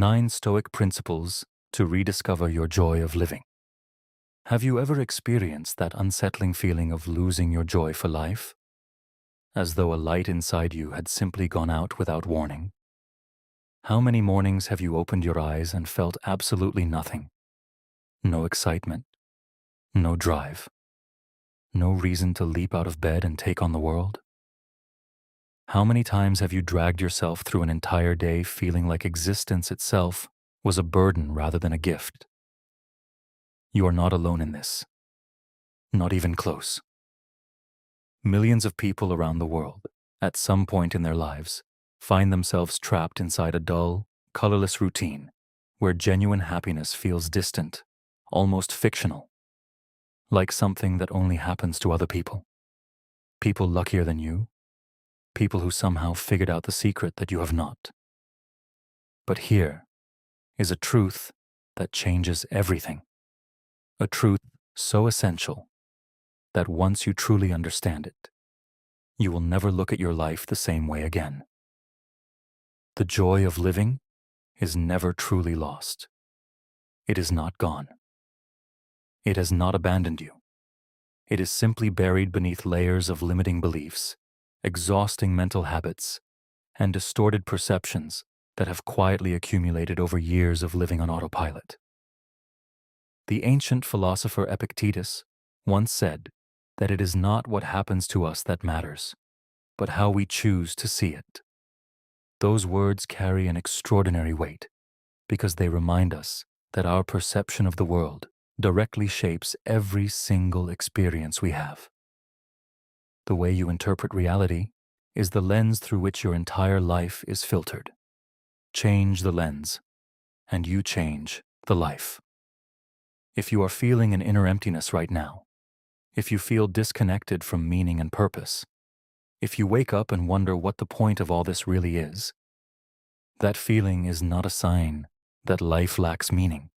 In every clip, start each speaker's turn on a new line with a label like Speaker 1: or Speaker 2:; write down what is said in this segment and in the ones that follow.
Speaker 1: 9 Stoic Principles to rediscover your joy of living. Have you ever experienced that unsettling feeling of losing your joy for life? As though a light inside you had simply gone out without warning? How many mornings have you opened your eyes and felt absolutely nothing? No excitement, no drive, no reason to leap out of bed and take on the world? How many times have you dragged yourself through an entire day feeling like existence itself was a burden rather than a gift? You are not alone in this, not even close. Millions of people around the world, at some point in their lives, find themselves trapped inside a dull, colorless routine where genuine happiness feels distant, almost fictional, like something that only happens to other people. People luckier than you, people who somehow figured out the secret that you have not. But here is a truth that changes everything. A truth so essential that once you truly understand it, you will never look at your life the same way again. The joy of living is never truly lost. It is not gone. It has not abandoned you. It is simply buried beneath layers of limiting beliefs, exhausting mental habits, and distorted perceptions that have quietly accumulated over years of living on autopilot. The ancient philosopher Epictetus once said that it is not what happens to us that matters, but how we choose to see it. Those words carry an extraordinary weight because they remind us that our perception of the world directly shapes every single experience we have. The way you interpret reality is the lens through which your entire life is filtered. Change the lens, and you change the life. If you are feeling an inner emptiness right now, if you feel disconnected from meaning and purpose, if you wake up and wonder what the point of all this really is, that feeling is not a sign that life lacks meaning.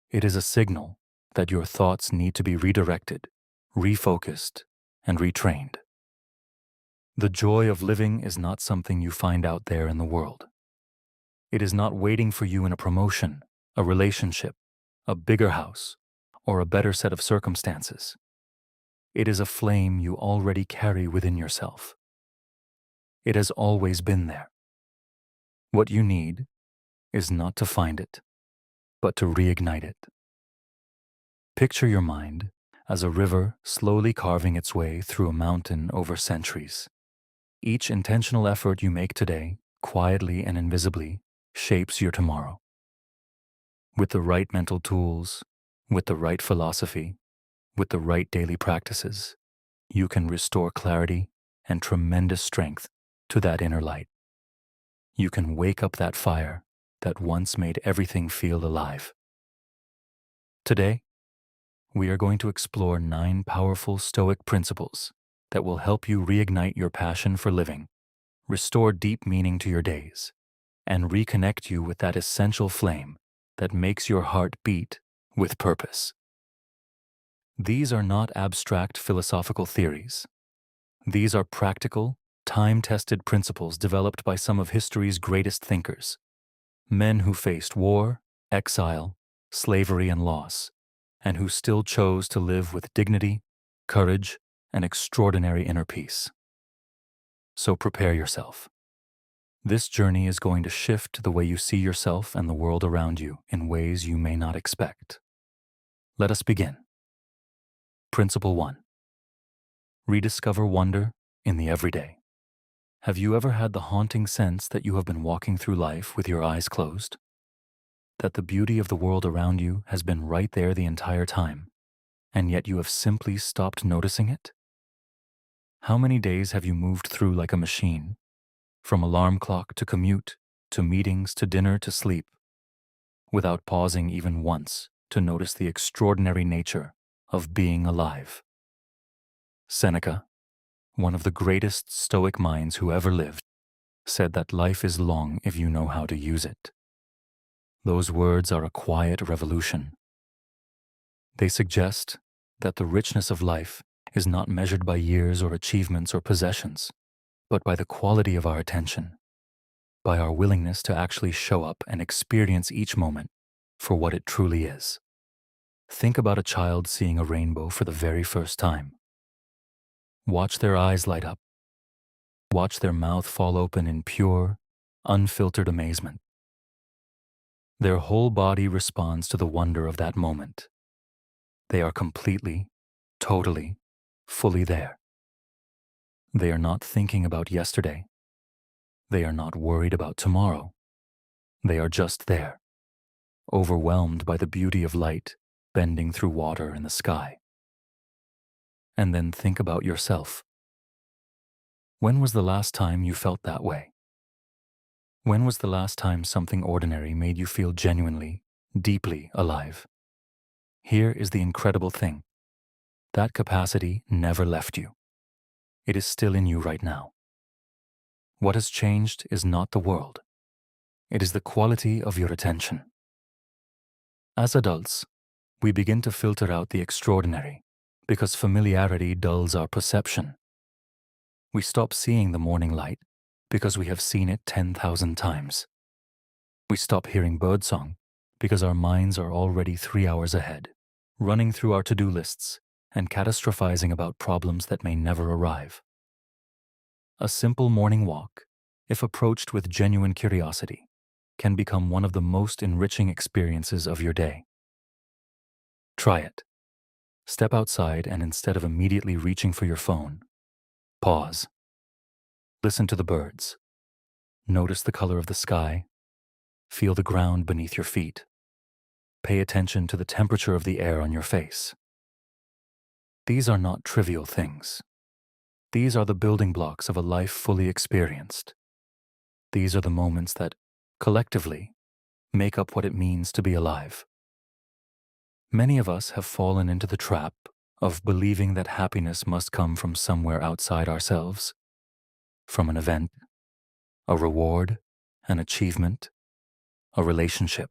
Speaker 1: It is a signal that your thoughts need to be redirected, refocused, and retrained. The joy of living is not something you find out there in the world. It is not waiting for you in a promotion, a relationship, a bigger house, or a better set of circumstances. It is a flame you already carry within yourself. It has always been there. What you need is not to find it, but to reignite it. Picture your mind as a river slowly carving its way through a mountain over centuries. Each intentional effort you make today, quietly and invisibly, shapes your tomorrow. With the right mental tools, with the right philosophy, with the right daily practices, you can restore clarity and tremendous strength to that inner light. You can wake up that fire that once made everything feel alive. Today, we are going to explore 9 powerful Stoic principles that will help you reignite your passion for living, restore deep meaning to your days, and reconnect you with that essential flame that makes your heart beat with purpose. These are not abstract philosophical theories. These are practical, time-tested principles developed by some of history's greatest thinkers, men who faced war, exile, slavery, and loss, and who still chose to live with dignity, courage, and extraordinary inner peace. So prepare yourself. This journey is going to shift the way you see yourself and the world around you in ways you may not expect. Let us begin. Principle 1. Rediscover wonder in the everyday. Have you ever had the haunting sense that you have been walking through life with your eyes closed? That the beauty of the world around you has been right there the entire time, and yet you have simply stopped noticing it? How many days have you moved through like a machine, from alarm clock to commute, to meetings, to dinner, to sleep, without pausing even once to notice the extraordinary nature of being alive? Seneca, one of the greatest Stoic minds who ever lived, said that life is long if you know how to use it. Those words are a quiet revolution. They suggest that the richness of life is not measured by years or achievements or possessions, but by the quality of our attention. by our willingness to actually show up and experience each moment for what it truly is. Think about a child seeing a rainbow for the very first time. Watch their eyes light up. Watch their mouth fall open in pure, unfiltered amazement. Their whole body responds to the wonder of that moment. They are completely, totally, fully there. They are not thinking about yesterday. They are not worried about tomorrow. They are just there, overwhelmed by the beauty of light bending through water in the sky. And then think about yourself. When was the last time you felt that way? When was the last time something ordinary made you feel genuinely, deeply alive? Here is the incredible thing. That capacity never left you. It is still in you right now. What has changed is not the world. It is the quality of your attention. As adults, we begin to filter out the extraordinary because familiarity dulls our perception. We stop seeing the morning light because we have seen it 10,000 times. We stop hearing birdsong because our minds are already 3 hours ahead, running through our to-do lists and catastrophizing about problems that may never arrive. A simple morning walk, if approached with genuine curiosity, can become one of the most enriching experiences of your day. Try it. Step outside and instead of immediately reaching for your phone, pause. Listen to the birds. Notice the color of the sky. Feel the ground beneath your feet. Pay attention to the temperature of the air on your face. These are not trivial things. These are the building blocks of a life fully experienced. These are the moments that, collectively, make up what it means to be alive. Many of us have fallen into the trap of believing that happiness must come from somewhere outside ourselves, from an event, a reward, an achievement, a relationship.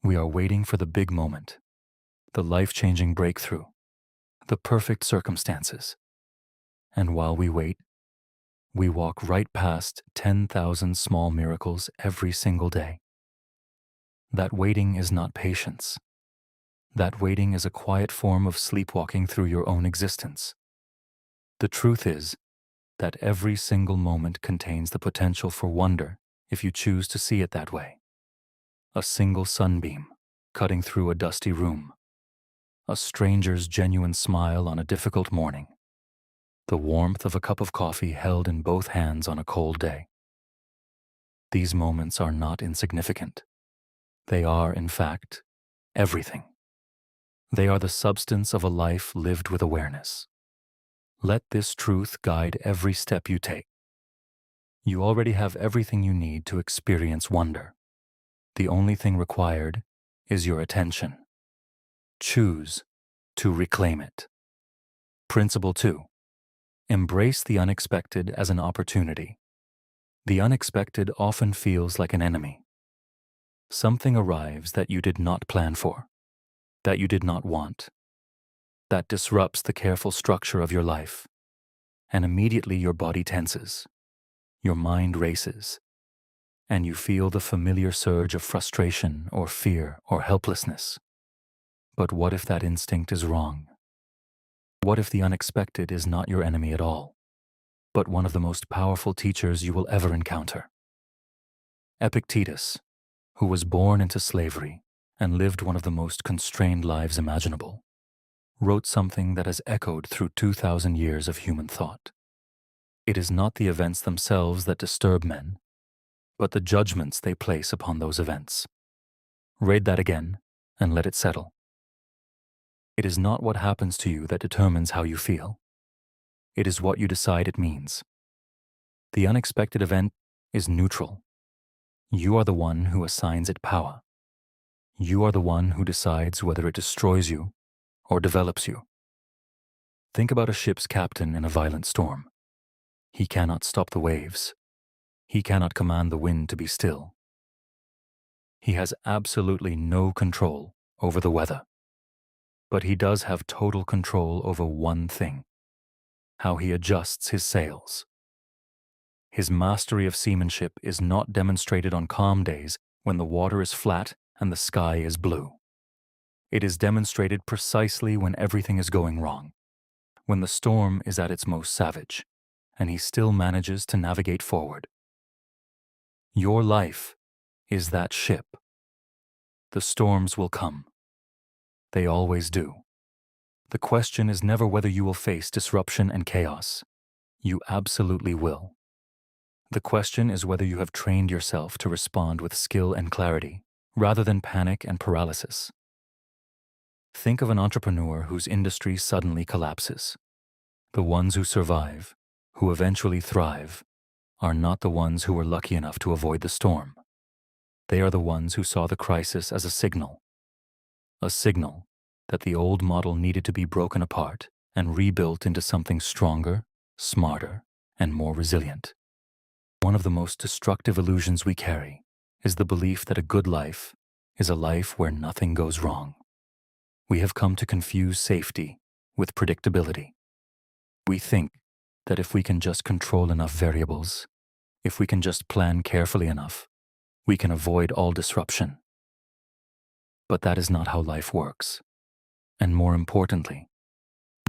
Speaker 1: We are waiting for the big moment, the life-changing breakthrough, the perfect circumstances. And while we wait, we walk right past 10,000 small miracles every single day. That waiting is not patience. That waiting is a quiet form of sleepwalking through your own existence. The truth is that every single moment contains the potential for wonder if you choose to see it that way. A single sunbeam cutting through a dusty room, a stranger's genuine smile on a difficult morning, the warmth of a cup of coffee held in both hands on a cold day. These moments are not insignificant. They are, in fact, everything. They are the substance of a life lived with awareness. Let this truth guide every step you take. You already have everything you need to experience wonder. The only thing required is your attention. Choose to reclaim it. Principle 2. Embrace the unexpected as an opportunity. The unexpected often feels like an enemy. Something arrives that you did not plan for, that you did not want, that disrupts the careful structure of your life, and immediately your body tenses, your mind races, and you feel the familiar surge of frustration or fear or helplessness. But what if that instinct is wrong? What if the unexpected is not your enemy at all, but one of the most powerful teachers you will ever encounter? Epictetus, who was born into slavery and lived one of the most constrained lives imaginable, wrote something that has echoed through 2,000 years of human thought. It is not the events themselves that disturb men, but the judgments they place upon those events. Read that again and let it settle. It is not what happens to you that determines how you feel. It is what you decide it means. The unexpected event is neutral. You are the one who assigns it power. You are the one who decides whether it destroys you or develops you. Think about a ship's captain in a violent storm. He cannot stop the waves. He cannot command the wind to be still. He has absolutely no control over the weather. But he does have total control over one thing: how he adjusts his sails. His mastery of seamanship is not demonstrated on calm days when the water is flat and the sky is blue. It is demonstrated precisely when everything is going wrong, when the storm is at its most savage, and he still manages to navigate forward. Your life is that ship. The storms will come. They always do. The question is never whether you will face disruption and chaos. You absolutely will. The question is whether you have trained yourself to respond with skill and clarity, rather than panic and paralysis. Think of an entrepreneur whose industry suddenly collapses. The ones who survive, who eventually thrive, are not the ones who were lucky enough to avoid the storm. They are the ones who saw the crisis as a signal that the old model needed to be broken apart and rebuilt into something stronger, smarter, and more resilient. One of the most destructive illusions we carry is the belief that a good life is a life where nothing goes wrong. We have come to confuse safety with predictability. We think that if we can just control enough variables, if we can just plan carefully enough, we can avoid all disruption. But that is not how life works. And more importantly,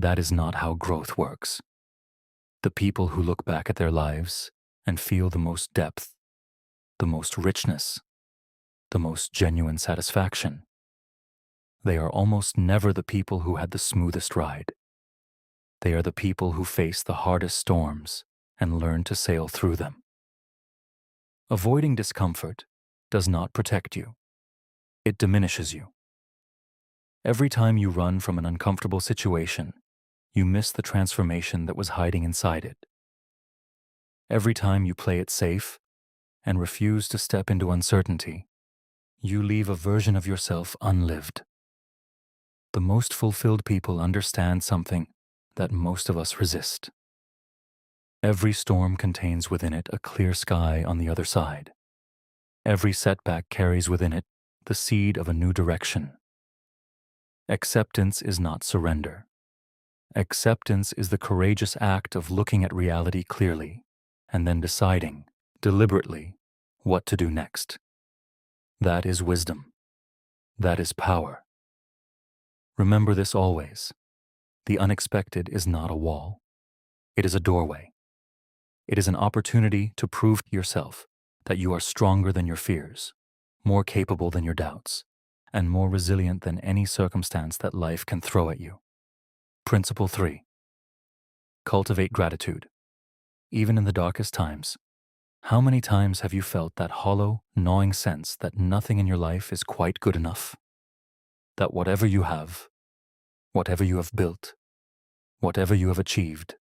Speaker 1: that is not how growth works. The people who look back at their lives and feel the most depth, the most richness, the most genuine satisfaction, they are almost never the people who had the smoothest ride. They are the people who face the hardest storms and learn to sail through them. Avoiding discomfort does not protect you. It diminishes you. Every time you run from an uncomfortable situation, you miss the transformation that was hiding inside it. Every time you play it safe and refuse to step into uncertainty, you leave a version of yourself unlived. The most fulfilled people understand something that most of us resist. Every storm contains within it a clear sky on the other side. Every setback carries within it the seed of a new direction. Acceptance is not surrender. Acceptance is the courageous act of looking at reality clearly and then deciding, deliberately, what to do next. That is wisdom. That is power. Remember this always. The unexpected is not a wall. It is a doorway. It is an opportunity to prove to yourself that you are stronger than your fears, more capable than your doubts, and more resilient than any circumstance that life can throw at you. Principle 3. Cultivate gratitude. Even in the darkest times, how many times have you felt that hollow, gnawing sense that nothing in your life is quite good enough? That whatever you have built, whatever you have achieved,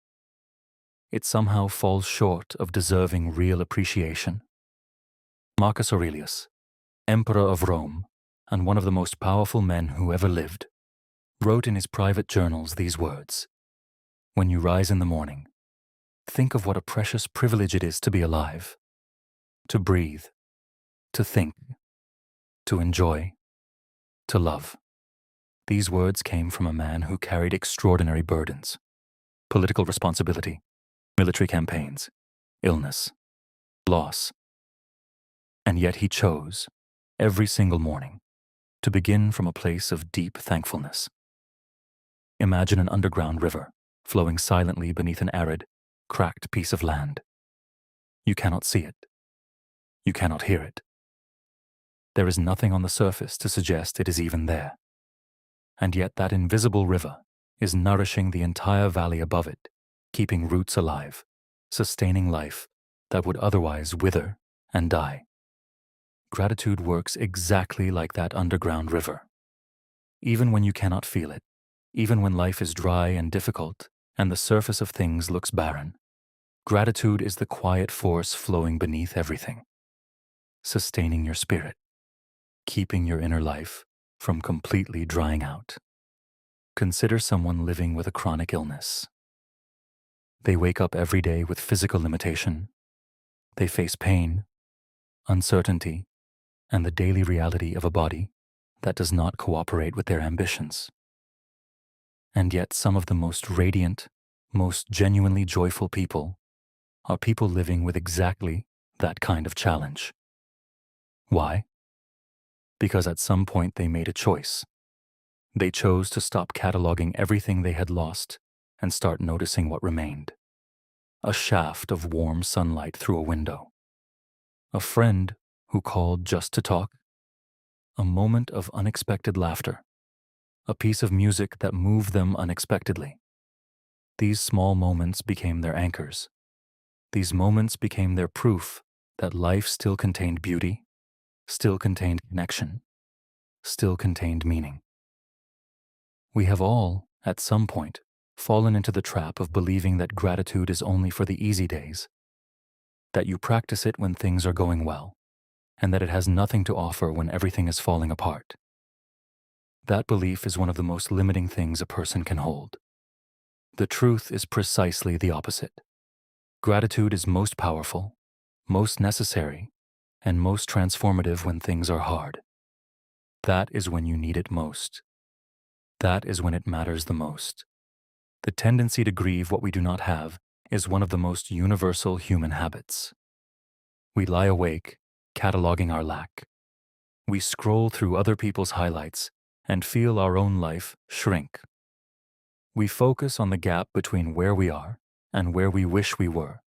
Speaker 1: it somehow falls short of deserving real appreciation? Marcus Aurelius, Emperor of Rome, and one of the most powerful men who ever lived, wrote in his private journals these words: "When you rise in the morning, think of what a precious privilege it is to be alive, to breathe, to think, to enjoy, to love." These words came from a man who carried extraordinary burdens: political responsibility, military campaigns, illness, loss. And yet he chose, every single morning, to begin from a place of deep thankfulness. Imagine an underground river flowing silently beneath an arid, cracked piece of land. You cannot see it. You cannot hear it. There is nothing on the surface to suggest it is even there. And yet that invisible river is nourishing the entire valley above it, keeping roots alive, sustaining life that would otherwise wither and die. Gratitude works exactly like that underground river. Even when you cannot feel it, even when life is dry and difficult and the surface of things looks barren, gratitude is the quiet force flowing beneath everything, sustaining your spirit, keeping your inner life from completely drying out. Consider someone living with a chronic illness. They wake up every day with physical limitation. They face pain, uncertainty, and the daily reality of a body that does not cooperate with their ambitions. And yet some of the most radiant, most genuinely joyful people are people living with exactly that kind of challenge. Why? Because at some point they made a choice. They chose to stop cataloging everything they had lost and start noticing what remained. A shaft of warm sunlight through a window. A friend who called just to talk. A moment of unexpected laughter. A piece of music that moved them unexpectedly. These small moments became their anchors. These moments became their proof that life still contained beauty, still contained connection, still contained meaning. We have all, at some point, fallen into the trap of believing that gratitude is only for the easy days, that you practice it when things are going well, and that it has nothing to offer when everything is falling apart. That belief is one of the most limiting things a person can hold. The truth is precisely the opposite. Gratitude is most powerful, most necessary, and most transformative when things are hard. That is when you need it most. That is when it matters the most. The tendency to grieve what we do not have is one of the most universal human habits. We lie awake, cataloging our lack. We scroll through other people's highlights and feel our own life shrink. We focus on the gap between where we are and where we wish we were,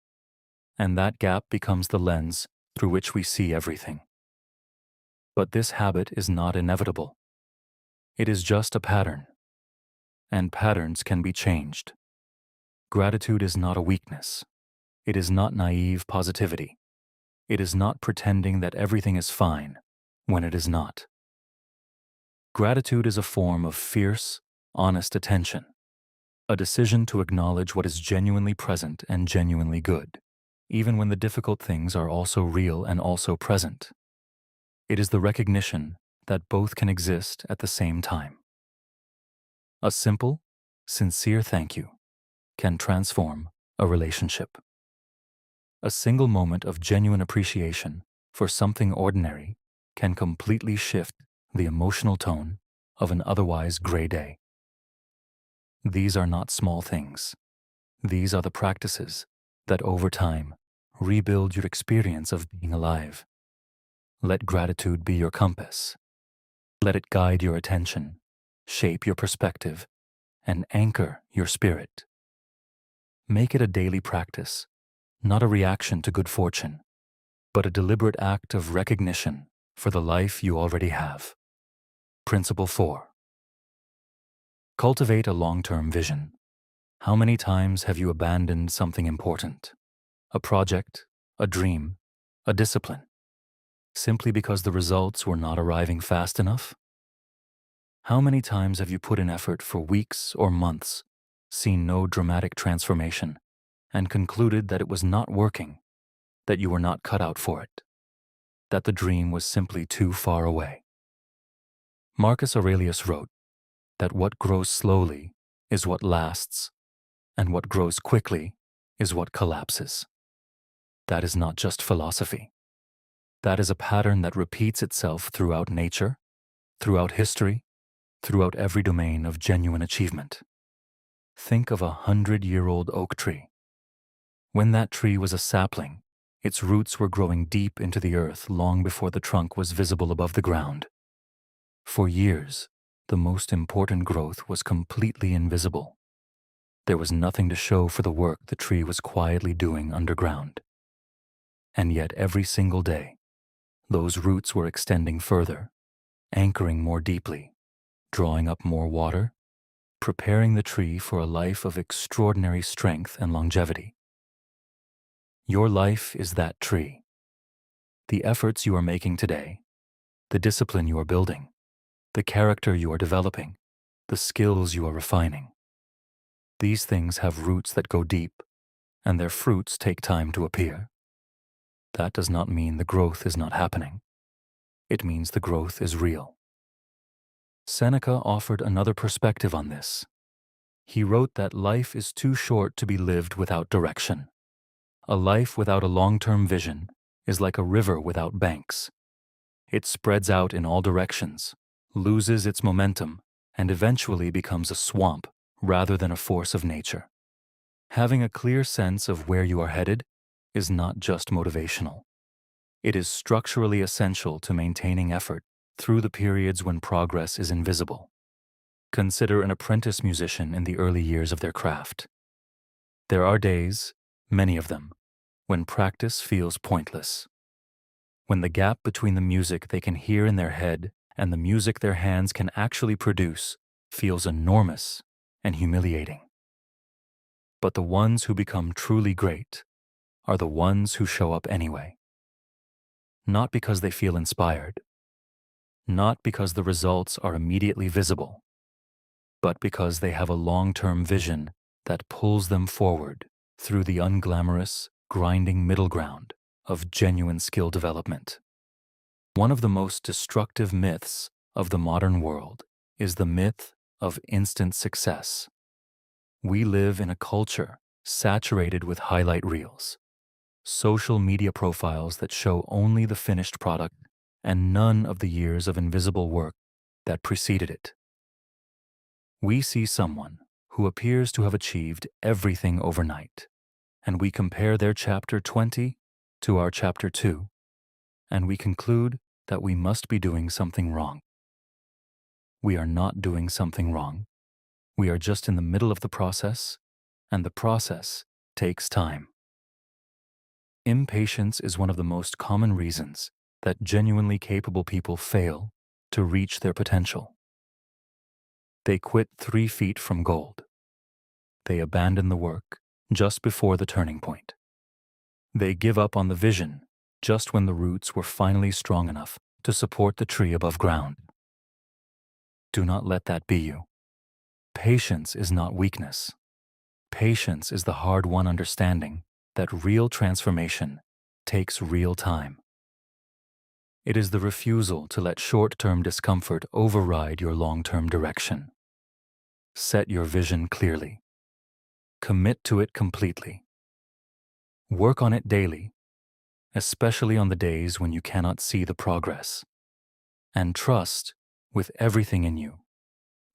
Speaker 1: and that gap becomes the lens through which we see everything. But this habit is not inevitable. It is just a pattern, and patterns can be changed. Gratitude is not a weakness. It is not naive positivity. It is not pretending that everything is fine when it is not. Gratitude is a form of fierce, honest attention, a decision to acknowledge what is genuinely present and genuinely good, even when the difficult things are also real and also present. It is the recognition that both can exist at the same time. A simple, sincere thank you can transform a relationship. A single moment of genuine appreciation for something ordinary can completely shift the emotional tone of an otherwise gray day. These are not small things. These are the practices that over time rebuild your experience of being alive. Let gratitude be your compass. Let it guide your attention, shape your perspective, and anchor your spirit. Make it a daily practice, not a reaction to good fortune, but a deliberate act of recognition for the life you already have. Principle 4. Cultivate a long-term vision. How many times have you abandoned something important? A project, a dream, a discipline, simply because the results were not arriving fast enough? How many times have you put in effort for weeks or months, seen no dramatic transformation, and concluded that it was not working, that you were not cut out for it, that the dream was simply too far away? Marcus Aurelius wrote that what grows slowly is what lasts, and what grows quickly is what collapses. That is not just philosophy. That is a pattern that repeats itself throughout nature, throughout history, throughout every domain of genuine achievement. Think of a 100-year-old oak tree. When that tree was a sapling, its roots were growing deep into the earth long before the trunk was visible above the ground. For years, the most important growth was completely invisible. There was nothing to show for the work the tree was quietly doing underground. And yet every single day, those roots were extending further, anchoring more deeply, drawing up more water, preparing the tree for a life of extraordinary strength and longevity. Your life is that tree. The efforts you are making today, the discipline you are building, the character you are developing, the skills you are refining. These things have roots that go deep, and their fruits take time to appear. That does not mean the growth is not happening. It means the growth is real. Seneca offered another perspective on this. He wrote that life is too short to be lived without direction. A life without a long-term vision is like a river without banks. It spreads out in all directions, loses its momentum, and eventually becomes a swamp rather than a force of nature. Having a clear sense of where you are headed is not just motivational. It is structurally essential to maintaining effort through the periods when progress is invisible. Consider an apprentice musician in the early years of their craft. There are days, many of them, when practice feels pointless. When the gap between the music they can hear in their head and the music their hands can actually produce feels enormous and humiliating. But the ones who become truly great are the ones who show up anyway. Not because they feel inspired, not because the results are immediately visible, but because they have a long-term vision that pulls them forward through the unglamorous, grinding middle ground of genuine skill development. One of the most destructive myths of the modern world is the myth of instant success. We live in a culture saturated with highlight reels, social media profiles that show only the finished product and none of the years of invisible work that preceded it. We see someone who appears to have achieved everything overnight, and we compare their chapter 20 to our chapter 2, and we conclude that we must be doing something wrong. We are not doing something wrong. We are just in the middle of the process, and the process takes time. Impatience is one of the most common reasons that genuinely capable people fail to reach their potential. They quit 3 feet from gold. They abandon the work just before the turning point. They give up on the vision just when the roots were finally strong enough to support the tree above ground. Do not let that be you. Patience is not weakness. Patience is the hard-won understanding that real transformation takes real time. It is the refusal to let short-term discomfort override your long-term direction. Set your vision clearly. Commit to it completely. Work on it daily, especially on the days when you cannot see the progress. And trust, with everything in you,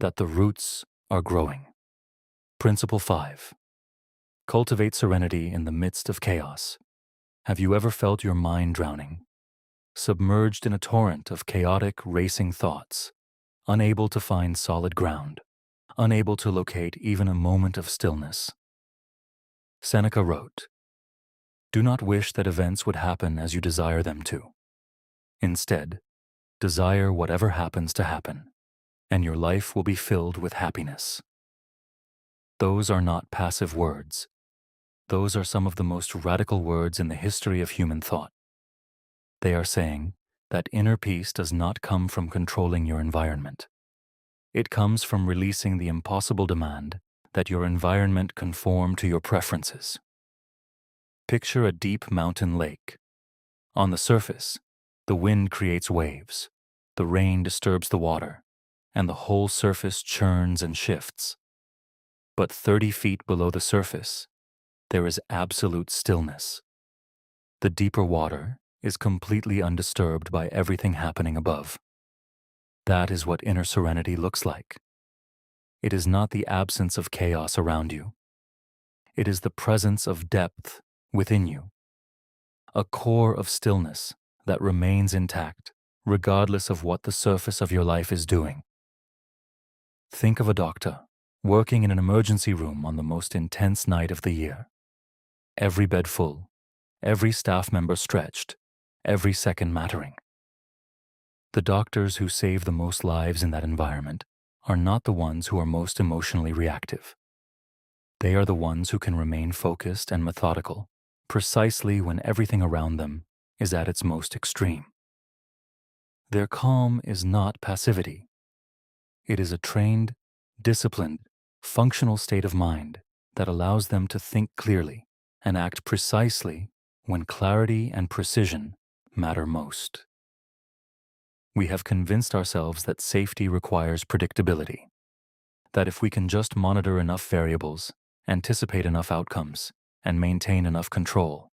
Speaker 1: that the roots are growing. Principle 5. Cultivate serenity in the midst of chaos. Have you ever felt your mind drowning, submerged in a torrent of chaotic, racing thoughts, unable to find solid ground, unable to locate even a moment of stillness? Seneca wrote, "Do not wish that events would happen as you desire them to. Instead, desire whatever happens to happen, and your life will be filled with happiness." Those are not passive words. Those are some of the most radical words in the history of human thought. They are saying that inner peace does not come from controlling your environment. It comes from releasing the impossible demand that your environment conform to your preferences. Picture a deep mountain lake. On the surface, the wind creates waves, the rain disturbs the water, and the whole surface churns and shifts. But 30 feet below the surface, there is absolute stillness. The deeper water is completely undisturbed by everything happening above. That is what inner serenity looks like. It is not the absence of chaos around you. It is the presence of depth within you, a core of stillness that remains intact regardless of what the surface of your life is doing. Think of a doctor working in an emergency room on the most intense night of the year. Every bed full, every staff member stretched, every second mattering. The doctors who save the most lives in that environment are not the ones who are most emotionally reactive. They are the ones who can remain focused and methodical, precisely when everything around them is at its most extreme. Their calm is not passivity. It is a trained, disciplined, functional state of mind that allows them to think clearly and act precisely when clarity and precision matter most. We have convinced ourselves that safety requires predictability, that if we can just monitor enough variables, anticipate enough outcomes, and maintain enough control,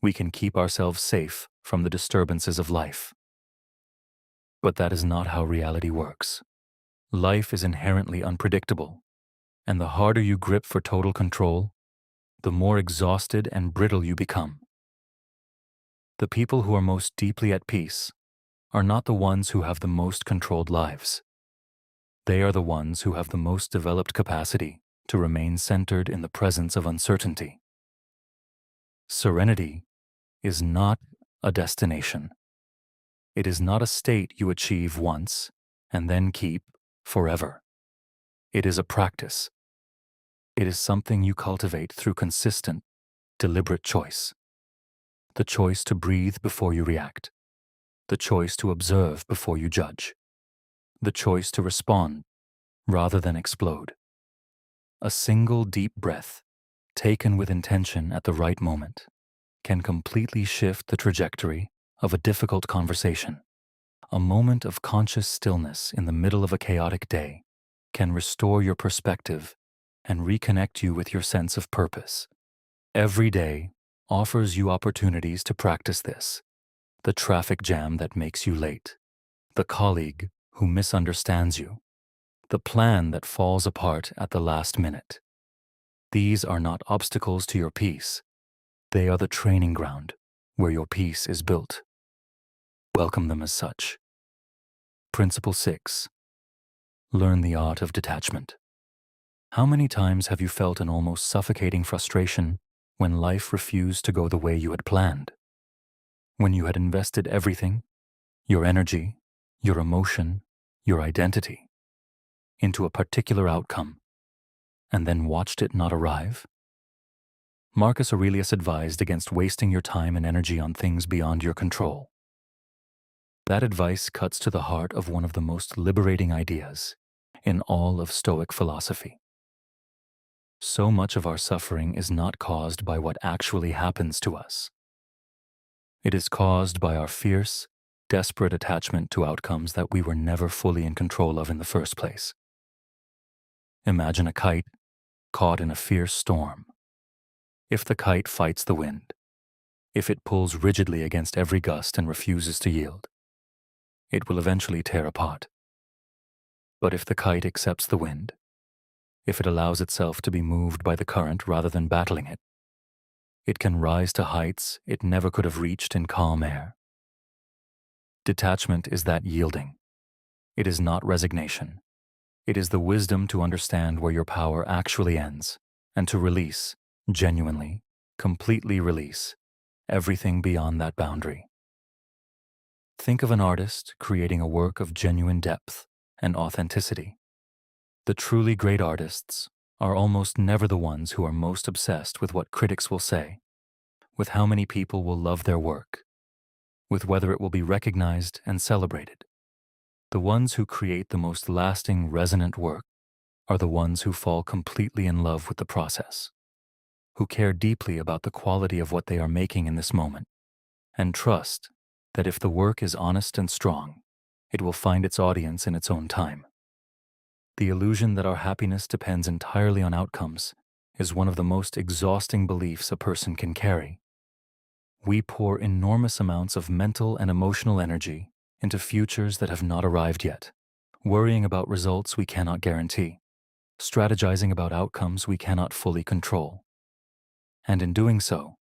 Speaker 1: we can keep ourselves safe from the disturbances of life. But that is not how reality works. Life is inherently unpredictable, and the harder you grip for total control, the more exhausted and brittle you become The people who are most deeply at peace are not the ones who have the most controlled lives. They are the ones who have the most developed capacity to remain centered in the presence of uncertainty. Serenity is not a destination. It is not a state you achieve once and then keep forever. It is a practice. It is something you cultivate through consistent, deliberate choice. The choice to breathe before you react. The choice to observe before you judge. The choice to respond rather than explode. A single deep breath, taken with intention at the right moment, can completely shift the trajectory of a difficult conversation. A moment of conscious stillness in the middle of a chaotic day can restore your perspective and reconnect you with your sense of purpose. Every day offers you opportunities to practice this. The traffic jam that makes you late, the colleague who misunderstands you, the plan that falls apart at the last minute. These are not obstacles to your peace. They are the training ground where your peace is built. Welcome them as such. Principle 6. Learn the art of detachment. How many times have you felt an almost suffocating frustration when life refused to go the way you had planned? When you had invested everything, your energy, your emotion, your identity, into a particular outcome, and then watched it not arrive? Marcus Aurelius advised against wasting your time and energy on things beyond your control. That advice cuts to the heart of one of the most liberating ideas in all of Stoic philosophy. So much of our suffering is not caused by what actually happens to us. It is caused by our fierce, desperate attachment to outcomes that we were never fully in control of in the first place. Imagine a kite caught in a fierce storm. If the kite fights the wind, if it pulls rigidly against every gust and refuses to yield, it will eventually tear apart. But if the kite accepts the wind, if it allows itself to be moved by the current rather than battling it can rise to heights it never could have reached in calm air. Detachment is that yielding. It is not resignation. It is the wisdom to understand where your power actually ends and to release, genuinely, completely release, everything beyond that boundary. Think of an artist creating a work of genuine depth and authenticity. The truly great artists are almost never the ones who are most obsessed with what critics will say, with how many people will love their work, with whether it will be recognized and celebrated. The ones who create the most lasting, resonant work are the ones who fall completely in love with the process, who care deeply about the quality of what they are making in this moment, and trust that if the work is honest and strong, it will find its audience in its own time. The illusion that our happiness depends entirely on outcomes is one of the most exhausting beliefs a person can carry. We pour enormous amounts of mental and emotional energy into futures that have not arrived yet, worrying about results we cannot guarantee, strategizing about outcomes we cannot fully control. And in doing so,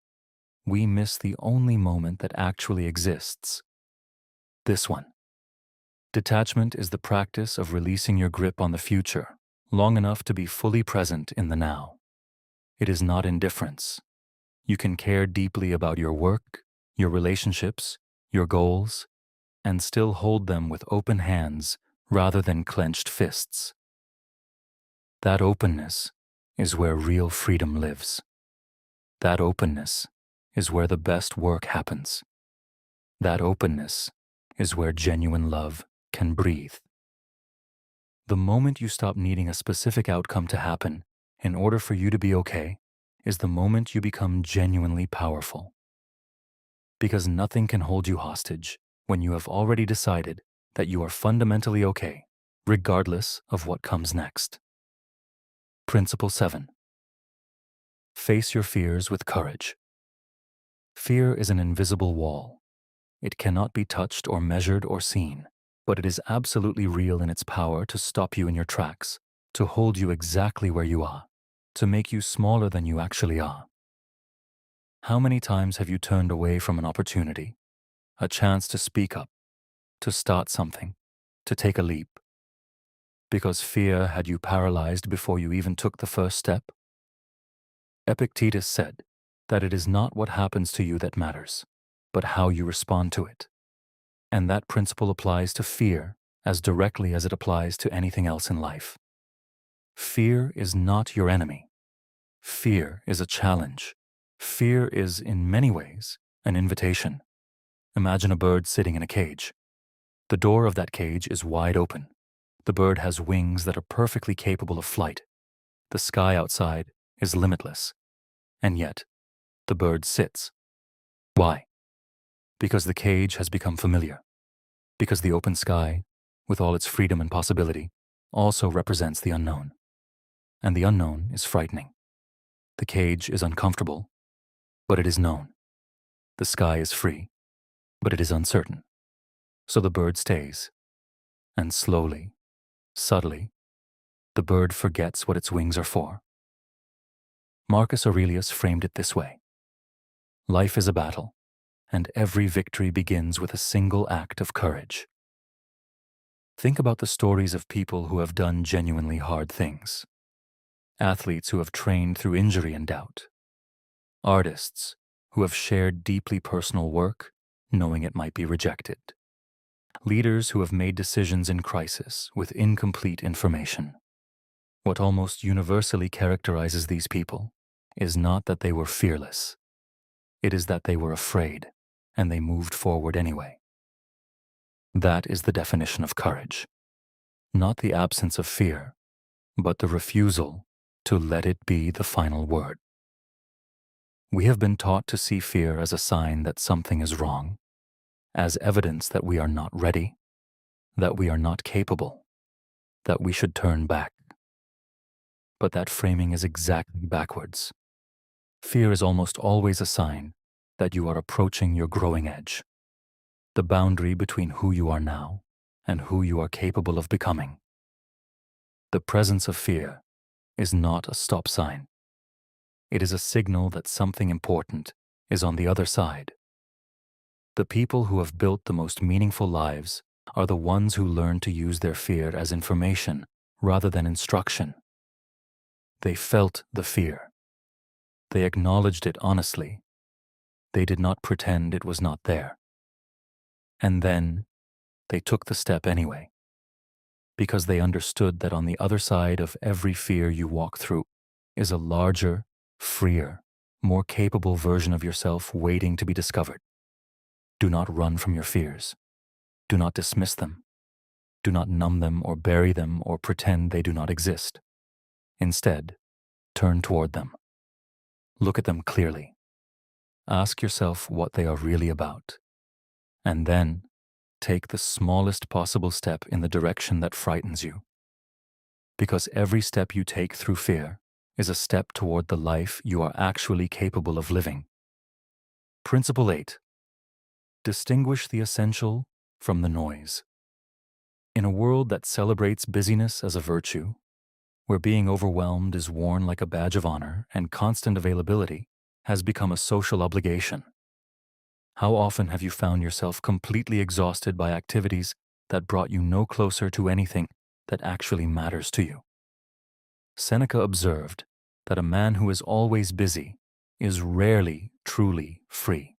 Speaker 1: we miss the only moment that actually exists. This one. Detachment is the practice of releasing your grip on the future long enough to be fully present in the now. It is not indifference. You can care deeply about your work, your relationships, your goals, and still hold them with open hands rather than clenched fists. That openness is where real freedom lives. That openness is where the best work happens. That openness is where genuine love can breathe. The moment you stop needing a specific outcome to happen in order for you to be okay is the moment you become genuinely powerful. Because nothing can hold you hostage when you have already decided that you are fundamentally okay, regardless of what comes next. Principle 7. Face your fears with courage. Fear is an invisible wall. It cannot be touched or measured or seen, but it is absolutely real in its power to stop you in your tracks, to hold you exactly where you are, to make you smaller than you actually are. How many times have you turned away from an opportunity, a chance to speak up, to start something, to take a leap, because fear had you paralyzed before you even took the first step? Epictetus said that it is not what happens to you that matters, but how you respond to it. And that principle applies to fear as directly as it applies to anything else in life. Fear is not your enemy. Fear is a challenge. Fear is, in many ways, an invitation. Imagine a bird sitting in a cage. The door of that cage is wide open. The bird has wings that are perfectly capable of flight. The sky outside is limitless. And yet, the bird sits. Why? Because the cage has become familiar. Because the open sky, with all its freedom and possibility, also represents the unknown. And the unknown is frightening. The cage is uncomfortable, but it is known. The sky is free, but it is uncertain. So the bird stays. And slowly, subtly, the bird forgets what its wings are for. Marcus Aurelius framed it this way: life is a battle, and every victory begins with a single act of courage. Think about the stories of people who have done genuinely hard things. Athletes who have trained through injury and doubt. Artists who have shared deeply personal work, knowing it might be rejected. Leaders who have made decisions in crisis with incomplete information. What almost universally characterizes these people is not that they were fearless. It is that they were afraid, and they moved forward anyway. That is the definition of courage. Not the absence of fear, but the refusal to let it be the final word. We have been taught to see fear as a sign that something is wrong, as evidence that we are not ready, that we are not capable, that we should turn back. But that framing is exactly backwards. Fear is almost always a sign that you are approaching your growing edge, the boundary between who you are now and who you are capable of becoming. The presence of fear is not a stop sign. It is a signal that something important is on the other side. The people who have built the most meaningful lives are the ones who learn to use their fear as information rather than instruction. They felt the fear. They acknowledged it honestly. They did not pretend it was not there. And then they took the step anyway, because they understood that on the other side of every fear you walk through is a larger, freer, more capable version of yourself waiting to be discovered. Do not run from your fears. Do not dismiss them. Do not numb them or bury them or pretend they do not exist. Instead, turn toward them. Look at them clearly. Ask yourself what they are really about. And then, take the smallest possible step in the direction that frightens you. Because every step you take through fear is a step toward the life you are actually capable of living. Principle 8. Distinguish the essential from the noise. In a world that celebrates busyness as a virtue, where being overwhelmed is worn like a badge of honor and constant availability has become a social obligation, how often have you found yourself completely exhausted by activities that brought you no closer to anything that actually matters to you? Seneca observed that a man who is always busy is rarely truly free.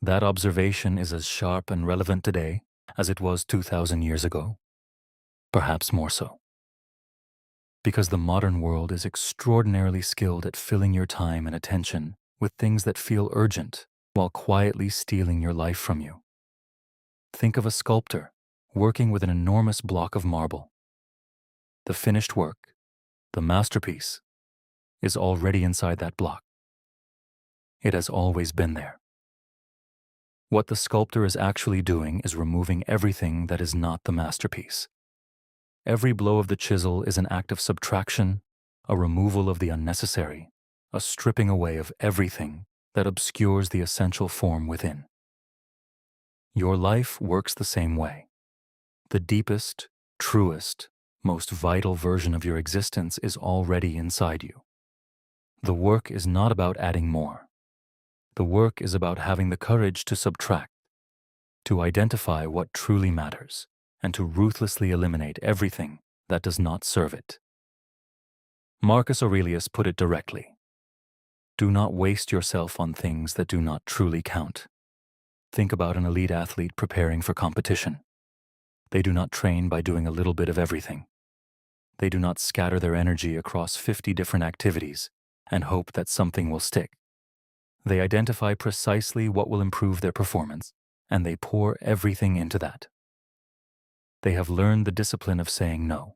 Speaker 1: That observation is as sharp and relevant today as it was 2,000 years ago, perhaps more so. Because the modern world is extraordinarily skilled at filling your time and attention with things that feel urgent while quietly stealing your life from you. Think of a sculptor working with an enormous block of marble. The finished work, the masterpiece, is already inside that block. It has always been there. What the sculptor is actually doing is removing everything that is not the masterpiece. Every blow of the chisel is an act of subtraction, a removal of the unnecessary, a stripping away of everything that obscures the essential form within. Your life works the same way. The deepest, truest, most vital version of your existence is already inside you. The work is not about adding more. The work is about having the courage to subtract, to identify what truly matters, and to ruthlessly eliminate everything that does not serve it. Marcus Aurelius put it directly: do not waste yourself on things that do not truly count. Think about an elite athlete preparing for competition. They do not train by doing a little bit of everything. They do not scatter their energy across 50 different activities and hope that something will stick. They identify precisely what will improve their performance, and they pour everything into that. They have learned the discipline of saying no,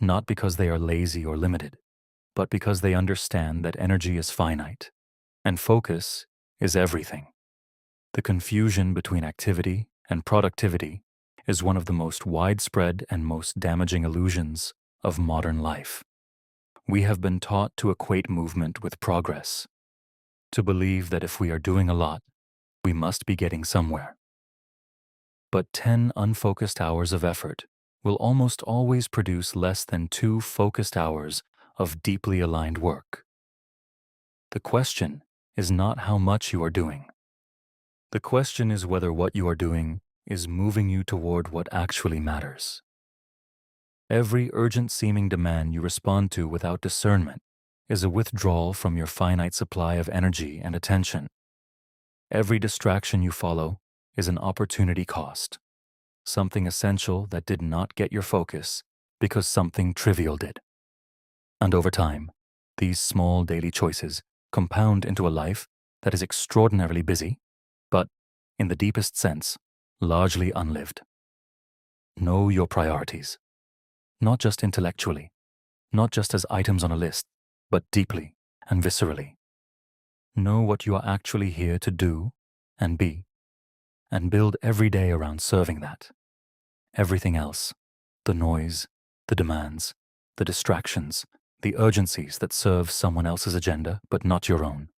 Speaker 1: not because they are lazy or limited, but because they understand that energy is finite, and focus is everything. The confusion between activity and productivity is one of the most widespread and most damaging illusions of modern life. We have been taught to equate movement with progress, to believe that if we are doing a lot, we must be getting somewhere. But 10 unfocused hours of effort will almost always produce less than 2 focused hours of deeply aligned work. The question is not how much you are doing. The question is whether what you are doing is moving you toward what actually matters. Every urgent-seeming demand you respond to without discernment is a withdrawal from your finite supply of energy and attention. Every distraction you follow is an opportunity cost, something essential that did not get your focus because something trivial did. And over time, these small daily choices compound into a life that is extraordinarily busy, but, in the deepest sense, largely unlived. Know your priorities, not just intellectually, not just as items on a list, but deeply and viscerally. Know what you are actually here to do and be, and build every day around serving that. Everything else, the noise, the demands, the distractions, the urgencies that serve someone else's agenda but not your own.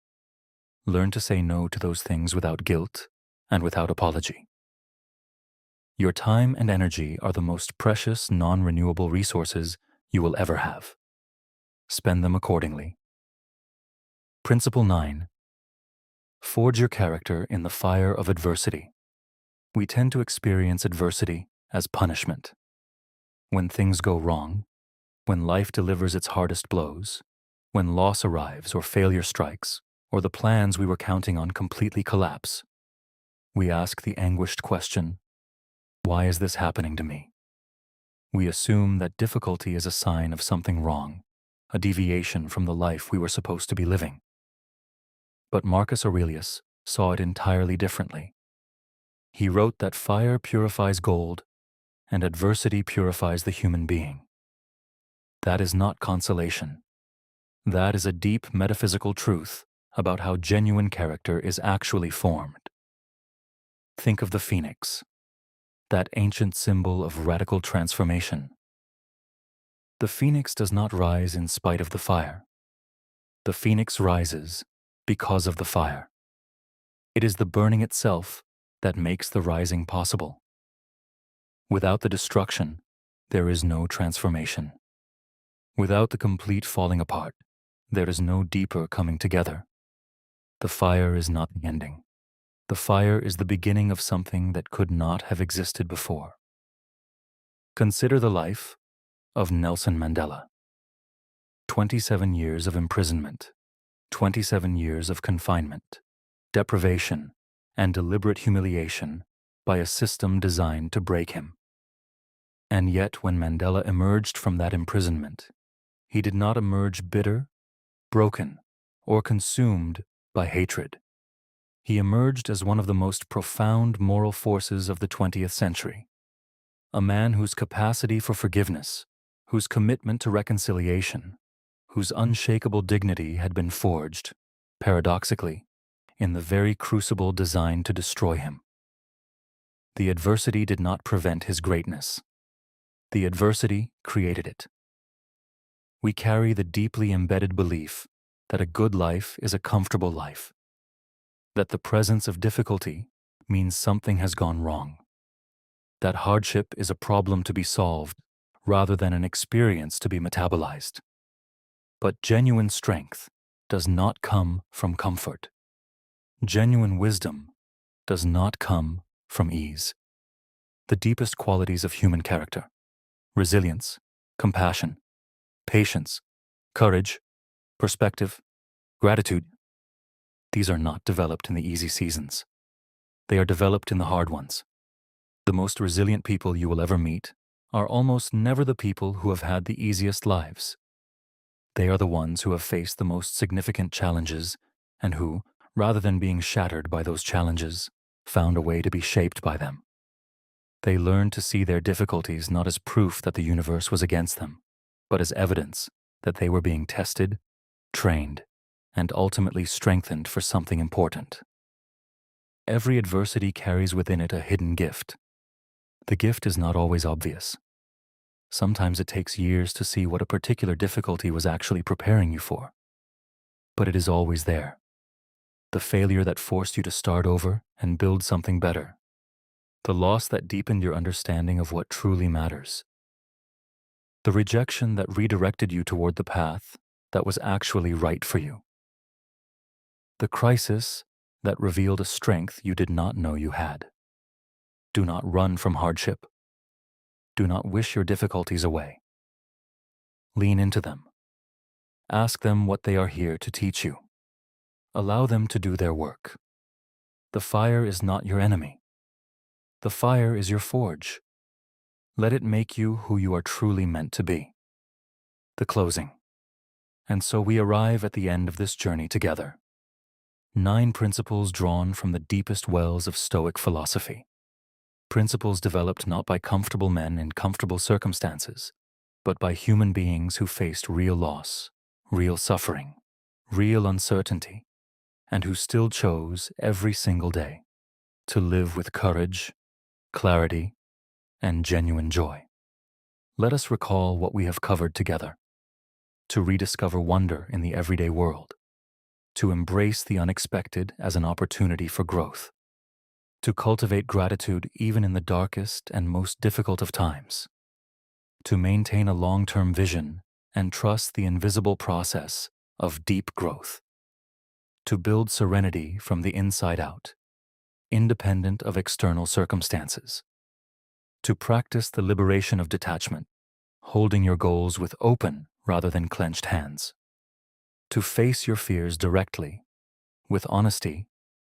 Speaker 1: Learn to say no to those things without guilt and without apology. Your time and energy are the most precious, non-renewable resources you will ever have. Spend them accordingly. Principle 9. Forge your character in the fire of adversity. We tend to experience adversity as punishment. When things go wrong, when life delivers its hardest blows, when loss arrives or failure strikes, or the plans we were counting on completely collapse, we ask the anguished question, why is this happening to me? We assume that difficulty is a sign of something wrong, a deviation from the life we were supposed to be living. But Marcus Aurelius saw it entirely differently. He wrote that fire purifies gold and adversity purifies the human being. That is not consolation. That is a deep metaphysical truth about how genuine character is actually formed. Think of the phoenix, that ancient symbol of radical transformation. The phoenix does not rise in spite of the fire. The phoenix rises because of the fire. It is the burning itself that makes the rising possible. Without the destruction, there is no transformation. Without the complete falling apart, there is no deeper coming together. The fire is not the ending. The fire is the beginning of something that could not have existed before. Consider the life of Nelson Mandela. 27 years of imprisonment, 27 years of confinement, deprivation, and deliberate humiliation by a system designed to break him. And yet, when Mandela emerged from that imprisonment, he did not emerge bitter, broken, or consumed by hatred. He emerged as one of the most profound moral forces of the 20th century, a man whose capacity for forgiveness, whose commitment to reconciliation, whose unshakable dignity had been forged, paradoxically, in the very crucible designed to destroy him. The adversity did not prevent his greatness. The adversity created it. We carry the deeply embedded belief that a good life is a comfortable life, that the presence of difficulty means something has gone wrong, that hardship is a problem to be solved rather than an experience to be metabolized. But genuine strength does not come from comfort. Genuine wisdom does not come from ease. The deepest qualities of human character, resilience, compassion, patience, courage, perspective, gratitude, these are not developed in the easy seasons. They are developed in the hard ones. The most resilient people you will ever meet are almost never the people who have had the easiest lives. They are the ones who have faced the most significant challenges and who, rather than being shattered by those challenges, found a way to be shaped by them. They learned to see their difficulties not as proof that the universe was against them, but as evidence that they were being tested, trained, and ultimately strengthened for something important. Every adversity carries within it a hidden gift. The gift is not always obvious. Sometimes it takes years to see what a particular difficulty was actually preparing you for. But it is always there. The failure that forced you to start over and build something better. The loss that deepened your understanding of what truly matters. The rejection that redirected you toward the path that was actually right for you. The crisis that revealed a strength you did not know you had. Do not run from hardship. Do not wish your difficulties away. Lean into them. Ask them what they are here to teach you. Allow them to do their work. The fire is not your enemy. The fire is your forge. Let it make you who you are truly meant to be. The closing. And so we arrive at the end of this journey together. 9 principles drawn from the deepest wells of Stoic philosophy. Principles developed not by comfortable men in comfortable circumstances, but by human beings who faced real loss, real suffering, real uncertainty, and who still chose every single day to live with courage, clarity, and genuine joy. Let us recall what we have covered together. To rediscover wonder in the everyday world. To embrace the unexpected as an opportunity for growth. To cultivate gratitude even in the darkest and most difficult of times. To maintain a long-term vision and trust the invisible process of deep growth. To build serenity from the inside out, independent of external circumstances. To practice the liberation of detachment, holding your goals with open rather than clenched hands. To face your fears directly, with honesty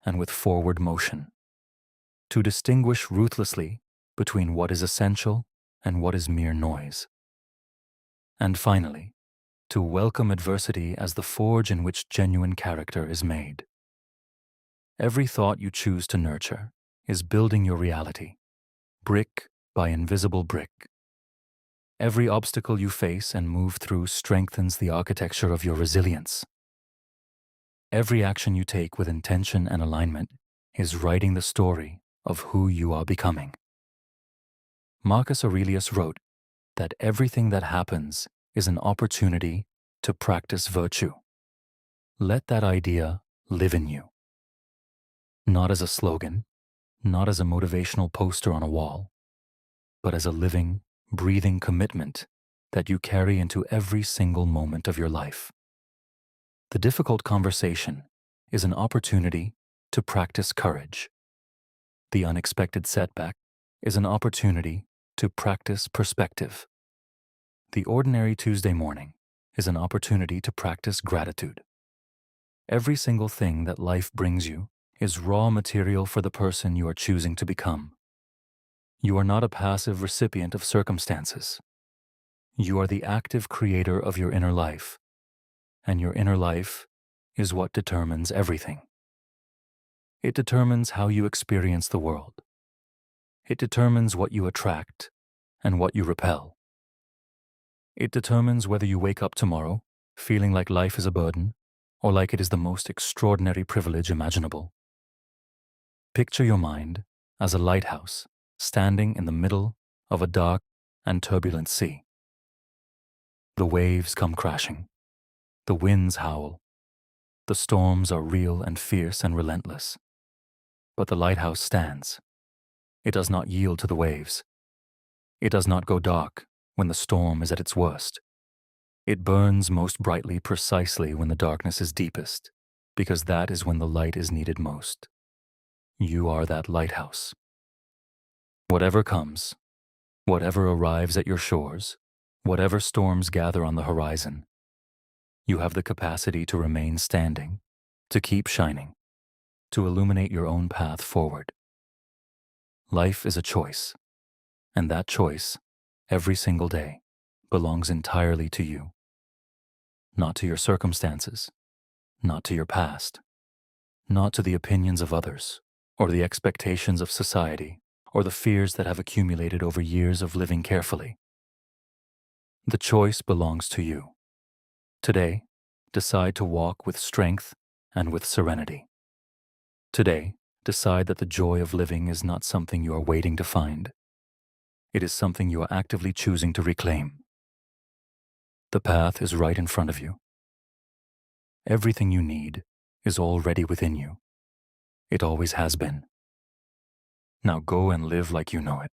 Speaker 1: and with forward motion. To distinguish ruthlessly between what is essential and what is mere noise. And finally, to welcome adversity as the forge in which genuine character is made. Every thought you choose to nurture is building your reality, brick by invisible brick. Every obstacle you face and move through strengthens the architecture of your resilience. Every action you take with intention and alignment is writing the story of who you are becoming. Marcus Aurelius wrote that everything that happens is an opportunity to practice virtue. Let that idea live in you. Not as a slogan, not as a motivational poster on a wall, but as a living, breathing commitment that you carry into every single moment of your life. The difficult conversation is an opportunity to practice courage. The unexpected setback is an opportunity to practice perspective. The ordinary Tuesday morning is an opportunity to practice gratitude. Every single thing that life brings you is raw material for the person you are choosing to become. You are not a passive recipient of circumstances. You are the active creator of your inner life, and your inner life is what determines everything. It determines how you experience the world. It determines what you attract and what you repel. It determines whether you wake up tomorrow feeling like life is a burden or like it is the most extraordinary privilege imaginable. Picture your mind as a lighthouse standing in the middle of a dark and turbulent sea. The waves come crashing. The winds howl. The storms are real and fierce and relentless. But the lighthouse stands. It does not yield to the waves. It does not go dark when the storm is at its worst. It burns most brightly precisely when the darkness is deepest. because that is when the light is needed most. You are that lighthouse. Whatever comes, whatever arrives at your shores, whatever storms gather on the horizon, you have the capacity to remain standing, to keep shining, to illuminate your own path forward. Life is a choice, and that choice, every single day, belongs entirely to you. Not to your circumstances, not to your past, not to the opinions of others, or the expectations of society, or the fears that have accumulated over years of living carefully. The choice belongs to you. Today, decide to walk with strength and with serenity. Today, decide that the joy of living is not something you are waiting to find. It is something you are actively choosing to reclaim. The path is right in front of you. Everything you need is already within you. It always has been. Now go and live like you know it.